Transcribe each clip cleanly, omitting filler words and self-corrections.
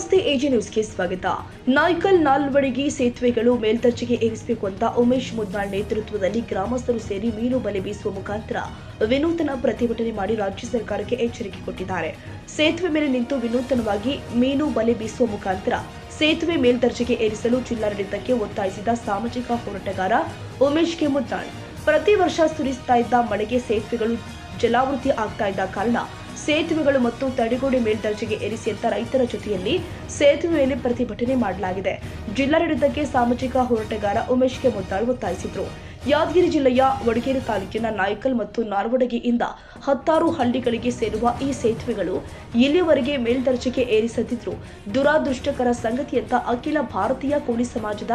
ನಮಸ್ತೆ ಎಜೆ ನ್ಯೂಸ್ಗೆ ಸ್ವಾಗತ. ನಾಯ್ಕಲ್ ನಾಲ್ವಡಿಗೆ ಸೇತುವೆಗಳು ಮೇಲ್ದರ್ಜೆಗೆ ಏರಿಸಬೇಕು ಅಂತ ಉಮೇಶ್ ಮುದ್ನಾಳ್ ನೇತೃತ್ವದಲ್ಲಿ ಗ್ರಾಮಸ್ಥರು ಸೇರಿ ಮೀನು ಬಲೆ ಬೀಸುವ ಮುಖಾಂತರ ವಿನೂತನ ಪ್ರತಿಭಟನೆ ಮಾಡಿ ರಾಜ್ಯ ಸರ್ಕಾರಕ್ಕೆ ಎಚ್ಚರಿಕೆ ಕೊಟ್ಟಿದ್ದಾರೆ. ಸೇತುವೆ ಮೇಲೆ ನಿಂತು ವಿನೂತನವಾಗಿ ಮೀನು ಬಲೆ ಬೀಸುವ ಮುಖಾಂತರ ಸೇತುವೆ ಮೇಲ್ದರ್ಜೆಗೆ ಏರಿಸಲು ಜಿಲ್ಲಾಡಳಿತಕ್ಕೆ ಒತ್ತಾಯಿಸಿದ ಸಾಮಾಜಿಕ ಹೋರಾಟಗಾರ ಉಮೇಶ್ ಮುದ್ನಾಳ್, ಪ್ರತಿ ವರ್ಷ ಸುರಿಸ್ತಾ ಇದ್ದ ಮಳೆಗೆ ಸೇತುವೆಗಳು ಜಲಾವೃತಿ ಆಗ್ತಾ ಇದ್ದ ಕಾರಣ ಸೇತುವೆಗಳು ಮತ್ತು ತಡೆಗೋಡೆ ಮೇಲ್ದರ್ಜೆಗೆ ಏರಿಸಿ ಅಂತ ರೈತರ ಜೊತೆಯಲ್ಲಿ ಸೇತುವೆ ಮೇಲೆ ಪ್ರತಿಭಟನೆ ಮಾಡಲಾಗಿದೆ. ಜಿಲ್ಲಾಡಳಿತಕ್ಕೆ ಸಾಮಾಜಿಕ ಹೋರಾಟಗಾರ ಉಮೇಶ್ ಮುದ್ನಾಳ್ ಒತ್ತಾಯಿಸಿದ್ರು. ಯಾದಗಿರಿ ಜಿಲ್ಲೆಯ ವಡಗೇರಿ ತಾಲೂಕಿನ ನಾಯ್ಕಲ್ ಮತ್ತು ನಾಲ್ವಡಿಗೆಯಿಂದ 10 ಹಳ್ಳಿಗಳಿಗೆ ಸೇರುವ ಈ ಸೇತುವೆಗಳು ಇಲ್ಲಿಯವರೆಗೆ ಮೇಲ್ದರ್ಜೆಗೆ ಏರಿಸದಿದ್ರು ದುರಾದೃಷ್ಟಕರ ಸಂಗತಿ ಅಂತ ಅಖಿಲ ಭಾರತೀಯ ಕೋಳಿ ಸಮಾಜದ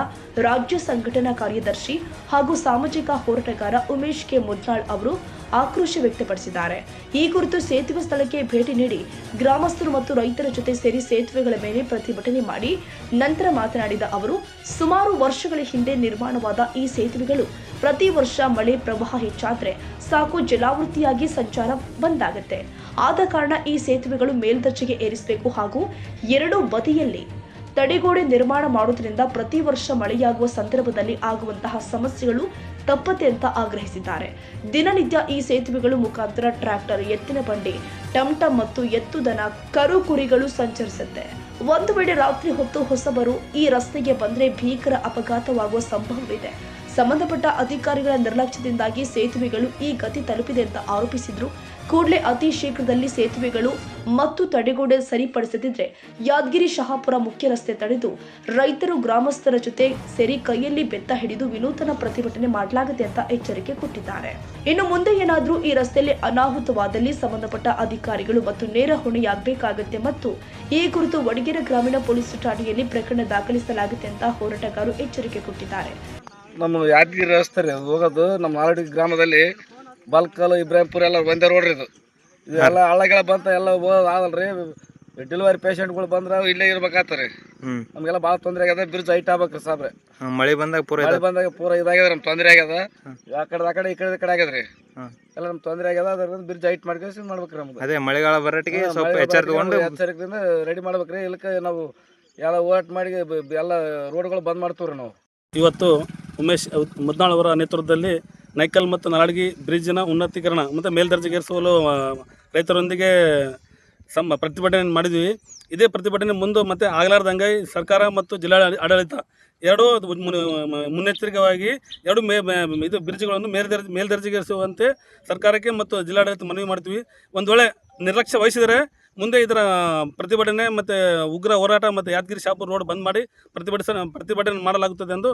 ರಾಜ್ಯ ಸಂಘಟನಾ ಕಾರ್ಯದರ್ಶಿ ಹಾಗೂ ಸಾಮಾಜಿಕ ಹೋರಾಟಗಾರ ಉಮೇಶ್ ಮುದ್ನಾಳ್ ಅವರು ಆಕ್ರೋಶ ವ್ಯಕ್ತಪಡಿಸಿದ್ದಾರೆ. ಈ ಕುರಿತು ಸೇತುವೆ ಸ್ಥಳಕ್ಕೆ ಭೇಟಿ ನೀಡಿ ಗ್ರಾಮಸ್ಥರು ಮತ್ತು ರೈತರ ಜೊತೆ ಸೇರಿ ಸೇತುವೆಗಳ ಮೇಲೆ ಪ್ರತಿಭಟನೆ ಮಾಡಿ ನಂತರ ಮಾತನಾಡಿದ ಅವರು, ಸುಮಾರು ವರ್ಷಗಳ ಹಿಂದೆ ನಿರ್ಮಾಣವಾದ ಈ ಸೇತುವೆಗಳು ಪ್ರತಿ ವರ್ಷ ಮಳೆ ಪ್ರವಾಹ ಹೆಚ್ಚಾದ್ರೆ ಸಾಕು ಜಲಾವೃತಿಯಾಗಿ ಸಂಚಾರ ಬಂದಾಗುತ್ತೆ. ಆದ ಕಾರಣ ಈ ಸೇತುವೆಗಳು ಮೇಲ್ದರ್ಜೆಗೆ ಏರಿಸಬೇಕು ಹಾಗೂ ಎರಡು ಬದಿಯಲ್ಲಿ ತಡೆಗೋಡೆ ನಿರ್ಮಾಣ ಮಾಡುವುದರಿಂದ ಪ್ರತಿ ವರ್ಷ ಮಳೆಯಾಗುವ ಸಂದರ್ಭದಲ್ಲಿ ಆಗುವಂತಹ ಸಮಸ್ಯೆಗಳು ತಪ್ಪತ್ತೆ ಅಂತ ಆಗ್ರಹಿಸಿದ್ದಾರೆ. ದಿನನಿತ್ಯ ಈ ಸೇತುವೆಗಳು ಮುಖಾಂತರ ಟ್ರ್ಯಾಕ್ಟರ್, ಎತ್ತಿನ ಬಂಡಿ, ಟಮ್ ಮತ್ತು ಎತ್ತುದನ, ಕರು ಕುರಿಗಳು ಸಂಚರಿಸುತ್ತೆ. ಒಂದು ವೇಳೆ ರಾತ್ರಿ ಹೊತ್ತು ಹೊಸಬರು ಈ ರಸ್ತೆಗೆ ಬಂದ್ರೆ ಭೀಕರ ಅಪಘಾತವಾಗುವ ಸಂಭವವಿದೆ. ಸಂಬಂಧಪಟ್ಟ ಅಧಿಕಾರಿಗಳ ನಿರ್ಲಕ್ಷ್ಯದಿಂದಾಗಿ ಸೇತುವೆಗಳು ಈ ಗತಿ ತಲುಪಿದೆ ಅಂತ ಆರೋಪಿಸಿದ್ರು. ಕೂಡಲೇ ಅತಿ ಶೀಘ್ರದಲ್ಲಿ ಸೇತುವೆಗಳು ಮತ್ತು ತಡೆಗೋಡೆ ಸರಿಪಡಿಸದಿದ್ರೆ ಯಾದಗಿರಿ ಶಹಾಪುರ ಮುಖ್ಯ ರಸ್ತೆ ತಡೆದು ರೈತರು ಗ್ರಾಮಸ್ಥರ ಜೊತೆ ಸೇರಿ ಕೈಯಲ್ಲಿ ಬೆತ್ತ ಹಿಡಿದು ವಿನೂತನ ಪ್ರತಿಭಟನೆ ಮಾಡಲಾಗುತ್ತೆ ಅಂತ ಎಚ್ಚರಿಕೆ ಕೊಟ್ಟಿದ್ದಾರೆ. ಇನ್ನು ಮುಂದೆ ಏನಾದರೂ ಈ ರಸ್ತೆಯಲ್ಲಿ ಅನಾಹುತವಾದಲ್ಲಿ ಸಂಬಂಧಪಟ್ಟ ಅಧಿಕಾರಿಗಳು ಮತ್ತು ನೇರ ಹೊಣೆಯಾಗಬೇಕಾಗುತ್ತೆ ಮತ್ತು ಈ ಕುರಿತು ವಡಗೇರಿ ಗ್ರಾಮೀಣ ಪೊಲೀಸ್ ಠಾಣೆಯಲ್ಲಿ ಪ್ರಕರಣ ದಾಖಲಿಸಲಾಗುತ್ತೆ ಅಂತ ಹೋರಾಟಗಾರರು ಎಚ್ಚರಿಕೆ ಕೊಟ್ಟಿದ್ದಾರೆ. ನಮ್ಮ ಯಾದಗಿರಿ ರಸ್ತೆ ರೀ ಹೋಗೋದು ನಮ್ಮ ನಾಲ್ವಡಿ ಗ್ರಾಮದಲ್ಲಿ ಬಲ್ಕಲ್ ಇಬ್ರಾಹಿಂಪುರ ಎಲ್ಲ ಒಂದೇ ರೋಡ್ ರೀ. ಇದೆಲ್ಲ ಹಳ್ಳಗಳ ಬಂತ ಎಲ್ಲ ಆದಲ್ರಿ. ಡೆಲಿವರಿ ಪೇಷಂಟ್ಗಳು ಬಂದ್ರೆ ಇಲ್ಲೇ ಇರ್ಬೇಕಾಗ್ತಾರೆ. ನಮ್ಗೆಲ್ಲ ಭಾಳ ತೊಂದರೆ ಆಗ್ಯದ. ಬ್ರಿಡ್ಜ್ ಹೈಟ್ ಆಗ್ಬೇಕ್ರಿ ಸಾಬ್ರೆ. ಮಳೆ ಬಂದಾಗ ಪೂರ ಇದಾಗ್ಯದ. ನಮ್ ತೊಂದರೆ ಆಗ್ಯದ. ಆ ಕಡೆ ಈ ಕಡೆ ಆಗ್ಯದ್ರಿ. ಎಲ್ಲ ನಮ್ ತೊಂದರೆ ಆಗ್ಯದ. ಅದ್ರಿಂದ ಬ್ರಿಡ್ಜ್ ಹೈಟ್ ಮಾಡ್ಬೇಕ್ರಿ. ನಮ್ಗೆ ಅದೇ ಮಳೆಗಾಲ ಬರಟ್ಟಿಗೆ ಸ್ವಲ್ಪ ಎಚ್ಚರಿಕೆಯಿಂದ ರೆಡಿ ಮಾಡ್ಬೇಕ್ರಿ. ಇಲ್ಲಕ್ಕೆ ನಾವು ಎಲ್ಲ ಹೋರಾಟ ಮಾಡಿ ಎಲ್ಲ ರೋಡ್ಗಳು ಬಂದ್ ಮಾಡ್ತೀವ್ರಿ ನಾವು. ಇವತ್ತು ಉಮೇಶ್ ಮುದ್ನಾಳ್ ಅವರ ನೇತೃತ್ವದಲ್ಲಿ ನೈಕಲ್ ಮತ್ತು ನಾಲ್ವಡಿಗೆ ಬ್ರಿಡ್ಜಿನ ಉನ್ನತೀಕರಣ ಮತ್ತು ಮೇಲ್ದರ್ಜೆಗೇರಿಸಲು ರೈತರೊಂದಿಗೆ ಪ್ರತಿಭಟನೆ ಮಾಡಿದ್ವಿ. ಇದೇ ಪ್ರತಿಭಟನೆ ಮುಂದೆ ಮತ್ತೆ ಆಗಲಾರ್ದಂಗೆ ಸರ್ಕಾರ ಮತ್ತು ಜಿಲ್ಲಾ ಆಡಳಿತ ಎರಡೂ ಮುನ್ನೆಚ್ಚರಿಕೆಯಾಗಿ ಎರಡು ಇದು ಬ್ರಿಡ್ಜ್ಗಳನ್ನು ಮೇಲ್ದರ್ಜೆಗೇರಿಸುವಂತೆ ಸರ್ಕಾರಕ್ಕೆ ಮತ್ತು ಜಿಲ್ಲಾಡಳಿತ ಮನವಿ ಮಾಡ್ತೀವಿ. ಒಂದು ವೇಳೆ ನಿರ್ಲಕ್ಷ್ಯ ವಹಿಸಿದರೆ ಮುಂದೆ ಇದರ ಪ್ರತಿಭಟನೆ ಮತ್ತು ಉಗ್ರ ಹೋರಾಟ ಮತ್ತು ಯಾದಗಿರಿ ಶಾಪುರ ರೋಡ್ ಬಂದ್ ಮಾಡಿ ಪ್ರತಿಭಟನೆ ಮಾಡಲಾಗುತ್ತದೆ ಎಂದು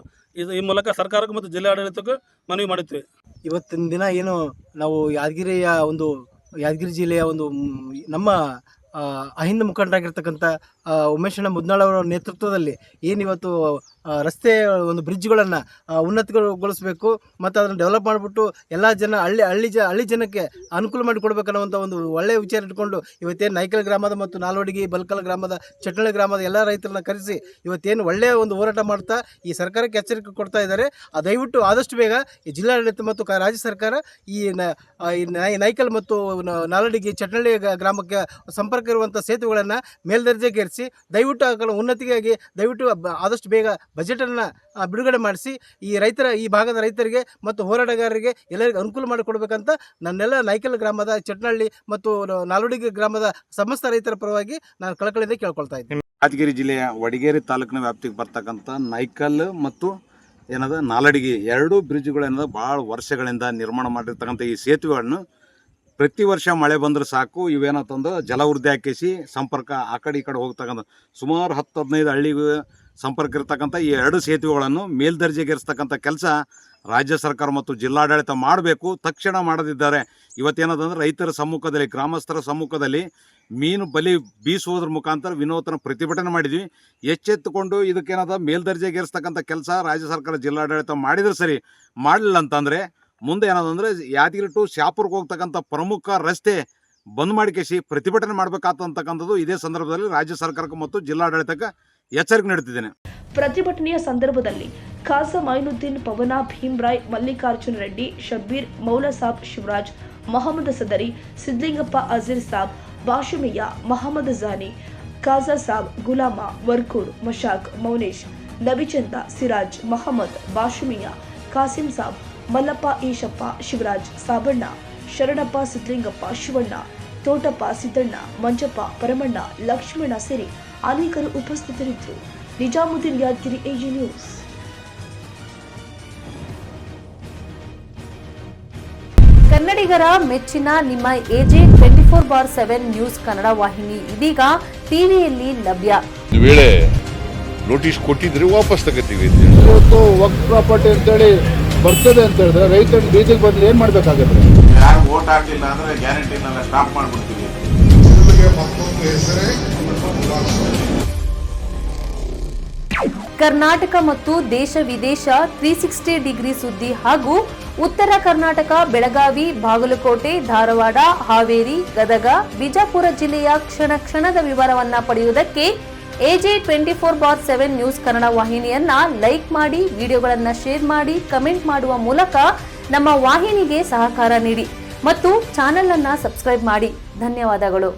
ಈ ಮೂಲಕ ಸರ್ಕಾರಕ್ಕೂ ಮತ್ತು ಜಿಲ್ಲಾಡಳಿತಕ್ಕೂ ಮನವಿ ಮಾಡುತ್ತೇವೆ. ಇವತ್ತಿನ ದಿನ ಏನು ನಾವು ಯಾದಗಿರಿ ಜಿಲ್ಲೆಯ ಒಂದು ನಮ್ಮ ಅಹಿಂದ ಮುಖಂಡರಾಗಿರ್ತಕ್ಕಂಥ ಉಮೇಶಣ್ಣ ಮುದ್ನಾಳ್ ಅವರ ನೇತೃತ್ವದಲ್ಲಿ ಏನಿವತ್ತು ರಸ್ತೆ ಒಂದು ಬ್ರಿಡ್ಜ್ಗಳನ್ನು ಉನ್ನತಗೊಳಿಸಬೇಕು ಮತ್ತು ಅದನ್ನು ಡೆವಲಪ್ ಮಾಡಿಬಿಟ್ಟು ಎಲ್ಲ ಜನ ಹಳ್ಳಿ ಜನಕ್ಕೆ ಅನುಕೂಲ ಮಾಡಿಕೊಡ್ಬೇಕನ್ನುವಂಥ ಒಂದು ಒಳ್ಳೆಯ ವಿಚಾರ ಇಟ್ಕೊಂಡು ಇವತ್ತೇನು ನೈಕಲ್ ಗ್ರಾಮದ ಮತ್ತು ನಾಲ್ವಡಿಗೆ, ಬಲ್ಕಲ್ ಗ್ರಾಮದ, ಚಟ್ನಳ್ಳಿ ಗ್ರಾಮದ ಎಲ್ಲ ರೈತರನ್ನ ಕರೆಸಿ ಇವತ್ತೇನು ಒಳ್ಳೆಯ ಒಂದು ಹೋರಾಟ ಮಾಡ್ತಾ ಈ ಸರ್ಕಾರಕ್ಕೆ ಎಚ್ಚರಿಕೆ ಕೊಡ್ತಾ ಇದ್ದಾರೆ. ದಯವಿಟ್ಟು ಆದಷ್ಟು ಬೇಗ ಈ ಜಿಲ್ಲಾಡಳಿತ ಮತ್ತು ರಾಜ್ಯ ಸರ್ಕಾರ ಈ ನೈಕಲ್ ಮತ್ತು ನಾಲ್ವಡಿಗೆ, ಚಟ್ನಳ್ಳಿ ಗ್ರಾಮಕ್ಕೆ ಸಂಪರ್ಕ ಇರುವಂಥ ಸೇತುವೆಗಳನ್ನು ಮೇಲ್ದರ್ಜೆಗೇರಿಸಿ ದಯವಿಟ್ಟು ಉನ್ನತಿಗಾಗಿ ದಯವಿಟ್ಟು ಆದಷ್ಟು ಬೇಗ ಬಜೆಟನ್ನು ಬಿಡುಗಡೆ ಮಾಡಿಸಿ ಈ ಭಾಗದ ರೈತರಿಗೆ ಮತ್ತು ಹೋರಾಟಗಾರರಿಗೆ ಎಲ್ಲರಿಗೂ ಅನುಕೂಲ ಮಾಡಿಕೊಡ್ಬೇಕಂತ ನನ್ನೆಲ್ಲ ನೈಕಲ್ ಗ್ರಾಮದ, ಚಟ್ನಳ್ಳಿ ಮತ್ತು ನಾಲ್ವಡಿಗೆ ಗ್ರಾಮದ ಸಮಸ್ತ ರೈತರ ಪರವಾಗಿ ನಾನು ಕಳಕಳಿಯಿಂದ ಕೇಳ್ಕೊಳ್ತಾ ಇದ್ದೀನಿ. ಯಾದಗಿರಿ ಜಿಲ್ಲೆಯ ವಡಗೇರಿ ತಾಲೂಕಿನ ವ್ಯಾಪ್ತಿಗೆ ಬರ್ತಕ್ಕಂಥ ನೈಕಲ್ ಮತ್ತು ನಾಲ್ವಡಿಗೆ ಎರಡೂ ಬ್ರಿಡ್ಜ್ಗಳು ಭಾಳ ವರ್ಷಗಳಿಂದ ನಿರ್ಮಾಣ ಮಾಡಿರ್ತಕ್ಕಂಥ ಈ ಸೇತುವೆಗಳನ್ನು ಪ್ರತಿ ವರ್ಷ ಮಳೆ ಬಂದ್ರೆ ಸಾಕು ಇವೇನಂತಂದು ಜಲವೃದ್ಧಿ ಹಾಕಿಸಿ ಸಂಪರ್ಕ ಆ ಕಡೆ ಈ ಕಡೆ ಹೋಗ್ತಕ್ಕಂಥ ಸುಮಾರು 10-15 ಹಳ್ಳಿಗೆ ಸಂಪರ್ಕ ಇರ್ತಕ್ಕಂಥ ಈ ಎರಡು ಸೇತುವೆಗಳನ್ನು ಮೇಲ್ದರ್ಜೆಗೇರಿಸ್ತಕ್ಕಂಥ ಕೆಲಸ ರಾಜ್ಯ ಸರ್ಕಾರ ಮತ್ತು ಜಿಲ್ಲಾಡಳಿತ ಮಾಡಬೇಕು. ತಕ್ಷಣ ಮಾಡದಿದ್ದಾರೆ ಇವತ್ತೇನದಂದ್ರೆ ರೈತರ ಸಮ್ಮುಖದಲ್ಲಿ, ಗ್ರಾಮಸ್ಥರ ಸಮ್ಮುಖದಲ್ಲಿ ಮೀನು ಬಲಿ ಬೀಸುವುದ್ರ ಮುಖಾಂತರ ವಿನೂತನ ಪ್ರತಿಭಟನೆ ಮಾಡಿದ್ವಿ. ಎಚ್ಚೆತ್ತುಕೊಂಡು ಇದಕ್ಕೇನದ ಮೇಲ್ದರ್ಜೆಗೇರಿಸ್ತಕ್ಕಂಥ ಕೆಲಸ ರಾಜ್ಯ ಸರ್ಕಾರ, ಜಿಲ್ಲಾಡಳಿತ ಮಾಡಿದ್ರೆ ಸರಿ. ಮಾಡಲಿಲ್ಲ ಅಂತಂದರೆ ಮುಂದೆ ಏನದಂದ್ರೆ ಯಾದಗಿರಿ ಟು ಶಾಪುರ್ಗೆ ಹೋಗ್ತಕ್ಕಂಥ ಪ್ರಮುಖ ರಸ್ತೆ ಬಂದ್ ಮಾಡಿಕೇಸಿ ಪ್ರತಿಭಟನೆ ಮಾಡಬೇಕಾಗ್ತಕ್ಕಂಥದ್ದು ಇದೇ ಸಂದರ್ಭದಲ್ಲಿ ರಾಜ್ಯ ಸರ್ಕಾರಕ್ಕೆ ಮತ್ತು ಜಿಲ್ಲಾಡಳಿತಕ್ಕೆ ಎಚ್ಚರಿಕೆ ನೀಡುತ್ತಿದ್ದೇನೆ. ಪ್ರತಿಭಟನೆಯ ಸಂದರ್ಭದಲ್ಲಿ ಖಾಸಾ ಮೈನುದ್ದೀನ್, ಪವನ, ಭೀಮ್ರಾಯ್, ಮಲ್ಲಿಕಾರ್ಜುನ ರೆಡ್ಡಿ, ಶಬ್ಬೀರ್, ಮೌಲಾಸಾಬ್, ಶಿವರಾಜ್, ಮೊಹಮ್ಮದ್ ಸದರಿ, ಸಿದ್ಲಿಂಗಪ್ಪ, ಅಜೀರ್ ಸಾಬ್, ಬಾಷುಮಿಯಾ, ಮೊಹಮ್ಮದ್ ಜಾನಿ, ಖಾಜಾ ಸಾಬ್, ಗುಲಾಮ, ವರ್ಕೂರ್, ಮಶಾಕ್, ಮೌನೇಶ್, ನಬಿಚಂದ, ಸಿರಾಜ್, ಮಹಮ್ಮದ್, ಬಾಷುಮಿಯಾ, ಕಾಸಿಂ ಸಾಬ್, ಮಲ್ಲಪ್ಪ, ಈಶಪ್ಪ, ಶಿವರಾಜ್, ಸಾಬಣ್ಣ, ಶರಣಪ್ಪ, ಸಿದ್ಲಿಂಗಪ್ಪ, ಶಿವಣ್ಣ, ತೋಟಪ್ಪ, ಸಿದ್ದಣ್ಣ, ಮಂಜಪ್ಪ, ಪರಮಣ್ಣ, ಲಕ್ಷ್ಮಣ ಸೇರಿ ಅನೇಕರು ಉಪಸ್ಥಿತರಿದ್ದರು. Nizamuddin, Yadgiri, AG news. ಕನ್ನಡಿಗರ ಮೆಚ್ಚಿನ ನಿಮ್ಮ ಎಜೆ 24/7 ನ್ಯೂಸ್ ಕನ್ನಡ ವಾಹಿನಿ ಇದೀಗ ಟಿವಿಯಲ್ಲಿ ಲಭ್ಯ. ಒಂದು ವೇಳೆ ನೋಟಿಸ್ ಕೊಟ್ಟಿದ್ರೆ ವಾಪಸ್ ತಗೋತೀವಿ. ಇವತ್ತು ವಕ್ಫ್ ಪ್ರಾಪರ್ಟಿ ಅಂತೇಳಿ ಬರ್ತದೆ ಅಂತ ಹೇಳಿದ್ರೆ ರೈತರ ಬೀಜಕ್ಕೆ ಬದಲು ಏನ್ ಮಾಡ್ಬೇಕಾಗತ್ತೆ? ಯಾರು ವೋಟ್ ಹಾಕಲಿಲ್ಲ ಅಂದ್ರೆ ಗ್ಯಾರಂಟಿನೆಲ್ಲ ಸ್ಟಾಪ್ ಮಾಡ್ಬಿಡ್ತೀವಿ. ಕರ್ನಾಟಕ ಮತ್ತು ದೇಶ ವಿದೇಶ 360 ಡಿಗ್ರಿ ಸುದ್ದಿ ಹಾಗೂ ಉತ್ತರ ಕರ್ನಾಟಕ, ಬೆಳಗಾವಿ, ಬಾಗಲಕೋಟೆ, ಧಾರವಾಡ, ಹಾವೇರಿ, ಗದಗ, ಬಿಜಾಪುರ ಜಿಲ್ಲೆಯ ಕ್ಷಣ ಕ್ಷಣದ ವಿವರವನ್ನ ಪಡೆಯುವುದಕ್ಕೆ ಎಜೆ 24/7 ನ್ಯೂಸ್ ಕನ್ನಡ ವಾಹಿನಿಯನ್ನ ಲೈಕ್ ಮಾಡಿ, ವಿಡಿಯೋಗಳನ್ನ ಶೇರ್ ಮಾಡಿ, ಕಮೆಂಟ್ ಮಾಡುವ ಮೂಲಕ ನಮ್ಮ ವಾಹಿನಿಗೆ ಸಹಕಾರ ನೀಡಿ ಮತ್ತು ಚಾನೆಲ್ ಅನ್ನ ಸಬ್ಸ್ಕ್ರೈಬ್ ಮಾಡಿ. ಧನ್ಯವಾದಗಳು.